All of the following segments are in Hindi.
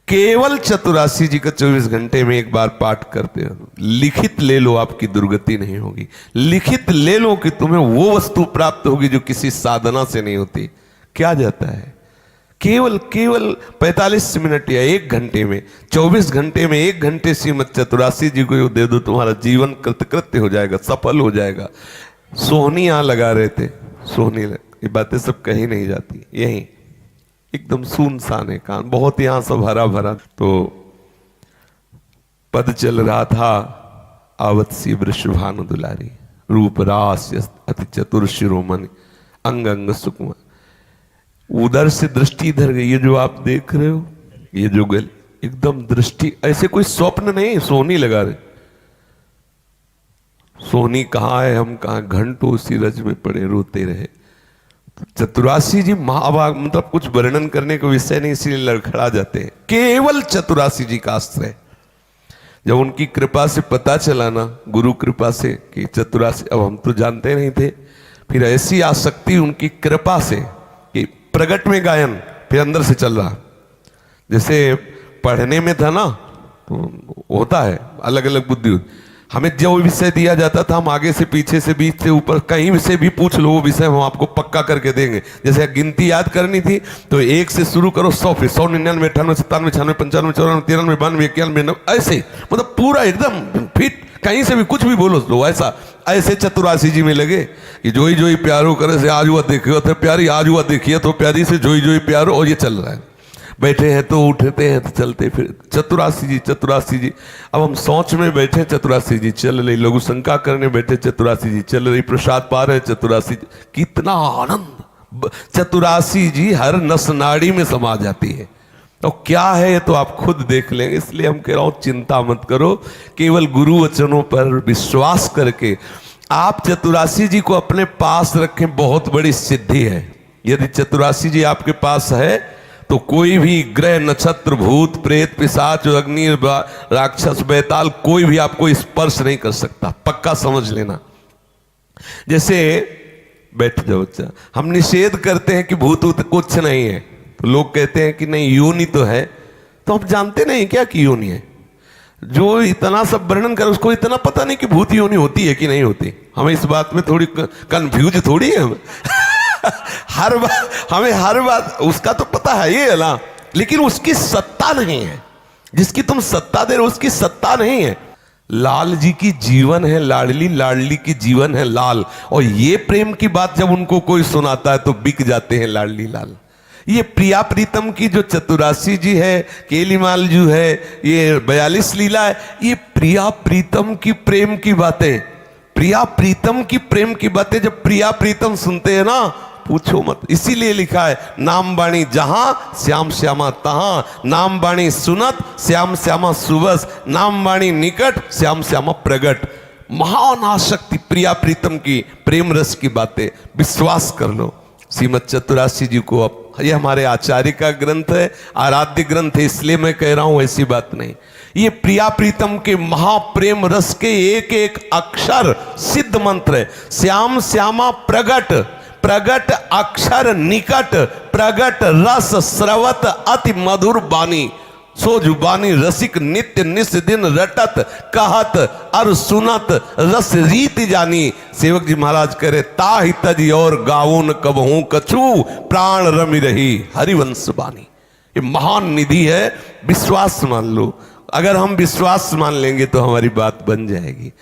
केवल चतुरासी जी का 24 घंटे में एक बार पाठ करते हो, लिखित ले लो, आपकी दुर्गति नहीं होगी। लिखित ले लो कि तुम्हें वो वस्तु प्राप्त होगी जो किसी साधना से नहीं होती। क्या जाता है, केवल 45 मिनट या 1 घंटे में, 24 घंटे में 1 घंटे श्रीमद चतुरासी जी को दे दो, तुम्हारा जीवन कृतकृत्य हो जाएगा, सफल हो जाएगा। सोहनी यहाँ लगा रहे थे, सोहनी ये बातें सब कहीं नहीं जाती, यहीं एकदम सुनसान है कान, बहुत यहाँ सब हरा भरा। तो पद चल रहा था, आवत सी वृषभानु दुलारी, रूप रास अति चतुर शिरोमणि, अंग अंग सुकुमार। उधर से दृष्टि इधर गई, ये जो आप देख रहे हो, ये जो गल एकदम दृष्टि, ऐसे कोई स्वप्न नहीं, सोहनी लगा रहे। सोहनी कहाँ है, हम कहाँ, घंटों उसी रज में पड़े रोते रहे। चतुरासी जी महाभाग, मतलब कुछ वर्णन करने का विषय नहीं, इसलिए लड़खड़ा जाते हैं। केवल चतुरासी जी का आश्रय, जब उनकी कृपा से पता चला ना, गुरु कृपा से कि चतुरासी, अब हम तो जानते नहीं थे, फिर ऐसी आसक्ति उनकी कृपा से कि प्रगट में गायन फिर अंदर से चल रहा। जैसे पढ़ने में था ना, तो होता है अलग अलग बुद्धि, हमें जो विषय दिया जाता था, हम आगे से पीछे से बीच से ऊपर कहीं विषय भी पूछ लो, वो विषय हम आपको पक्का करके देंगे। जैसे गिनती याद करनी थी तो 1 से शुरू करो 100, फिर 100, 99, 98, 97, 96, 95, 94, 93, 92, 91, 92, ऐसे मतलब पूरा एकदम फिट, कहीं से भी कुछ भी बोलो लो ऐसा। ऐसे चतुरासी जी में लगे कि जोई जोई प्यारो करे से, आज हुआ देखिए तो प्यारी, आज हुआ देखिए तो प्यारी, से जोई जोई प्यारो, और ये चल रहा है। बैठे हैं तो उठते हैं तो चलते, फिर चतुरासी जी, चतुरासी जी। अब हम सोच में बैठे, चतुरासी जी चल रही, लघु शंका करने बैठे, चतुरासी जी चल रही, प्रसाद पा रहे, चतुरासी जी। कितना आनंद, चतुरासी जी हर नस नाड़ी में समा जाती है। तो क्या है तो आप खुद देख लेंगे, इसलिए हम कह रहा हूं चिंता मत करो, केवल गुरु वचनों पर विश्वास करके आप चतुरासी जी को अपने पास रखें, बहुत बड़ी सिद्धि है। यदि चतुरासी जी आपके पास है तो कोई भी ग्रह, नक्षत्र, भूत, प्रेत, पिशाच, अग्नि, राक्षस, बैताल, कोई भी आपको स्पर्श नहीं कर सकता, पक्का समझ लेना। जैसे बैठ जाओ, हम निषेध करते हैं कि भूत कुछ नहीं है, तो लोग कहते हैं कि नहीं योनि तो है, तो हम जानते नहीं क्या कि योनि है। जो इतना सब वर्णन कर, उसको इतना पता नहीं कि भूत योनि होती है कि नहीं होती। हमें इस बात में थोड़ी कंफ्यूज थोड़ी है हर बात हमें, हर बात उसका तो पता है ये ना, लेकिन उसकी सत्ता नहीं है। जिसकी तुम सत्ता दे रहे हो उसकी सत्ता नहीं है। लाल जी की जीवन है लाडली, लाडली की जीवन है लाल, और ये प्रेम की बात जब उनको कोई सुनाता है तो बिक जाते हैं लाडली लाल। ये प्रिया प्रीतम की जो चतुरासी जी है, केलीमाल जो है, ये 42 लीला है, ये प्रिया प्रीतम की प्रेम की बातें, प्रिया प्रीतम की प्रेम की बातें। जब प्रिया प्रीतम सुनते हैं ना, पूछो मत। इसीलिए लिखा है, नाम बाणी जहां श्याम श्यामा तहां, नाम बाणी सुनत श्याम श्यामा सुबस, नाम बाणी निकट श्याम श्यामा प्रगट। महान आसक्ति प्रिया प्रीतम की प्रेम रस की बातें, विश्वास कर लो। श्रीमद चतुरासी जी को, अब ये हमारे आचार्य का ग्रंथ है, आराध्य ग्रंथ है, इसलिए मैं कह रहा हूं, ऐसी बात नहीं। ये प्रिया प्रीतम के महाप्रेम रस के एक एक अक्षर सिद्ध मंत्र है। श्याम श्यामा प्रगट, प्रगट अक्षर निकट, प्रगट रस स्रवत अति मधुर बानी, सो जुबानी रसिक नित्य निस दिन रटत कहत अर सुनत रस रीति जानी। सेवक जी महाराज कह रहे, ताहि तज और गावो न कबहू कछु, प्राण रमि रही हरिवंश बानी। ये महान निधि है, विश्वास मान लो। अगर हम विश्वास मान लेंगे तो हमारी बात बन जाएगी।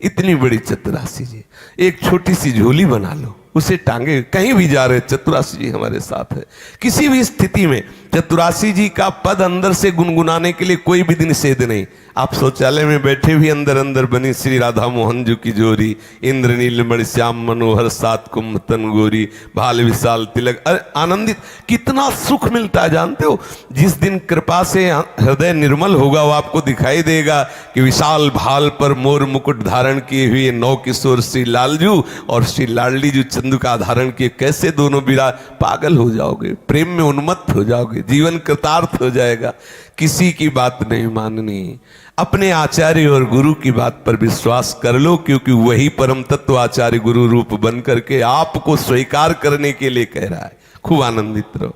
इतनी बड़ी चतुरासी जी, एक छोटी सी झोली बना लो, उसे टांगे, कहीं भी जा रहे चतुरासी जी हमारे साथ है। किसी भी स्थिति में चतुरासी जी का पद अंदर से गुनगुनाने के लिए कोई भी निषेध नहीं। आप शौचालय में बैठे भी अंदर अंदर बनी श्री राधा मोहन जी की जोरी, इंद्र नीलमणि श्याम मनोहर सात कुंभतन गोरी, भाल विशाल तिलक, आनंदित। कितना सुख मिलता है जानते हो। जिस दिन कृपा से हृदय निर्मल होगा, वो आपको दिखाई देगा कि विशाल भाल पर मोर मुकुट धारण किए हुए 9 किशोर श्री लालजू और श्री लाडली जी चंदू का धारण किए, कैसे दोनों विराज, पागल हो जाओगे, प्रेम में उन्मत्त हो जाओगे, जीवन कृतार्थ हो जाएगा। किसी की बात नहीं माननी, अपने आचार्य और गुरु की बात पर विश्वास कर लो, क्योंकि वही परम तत्व आचार्य गुरु रूप बन करके आपको स्वीकार करने के लिए कह रहा है। खूब आनंदित रहो।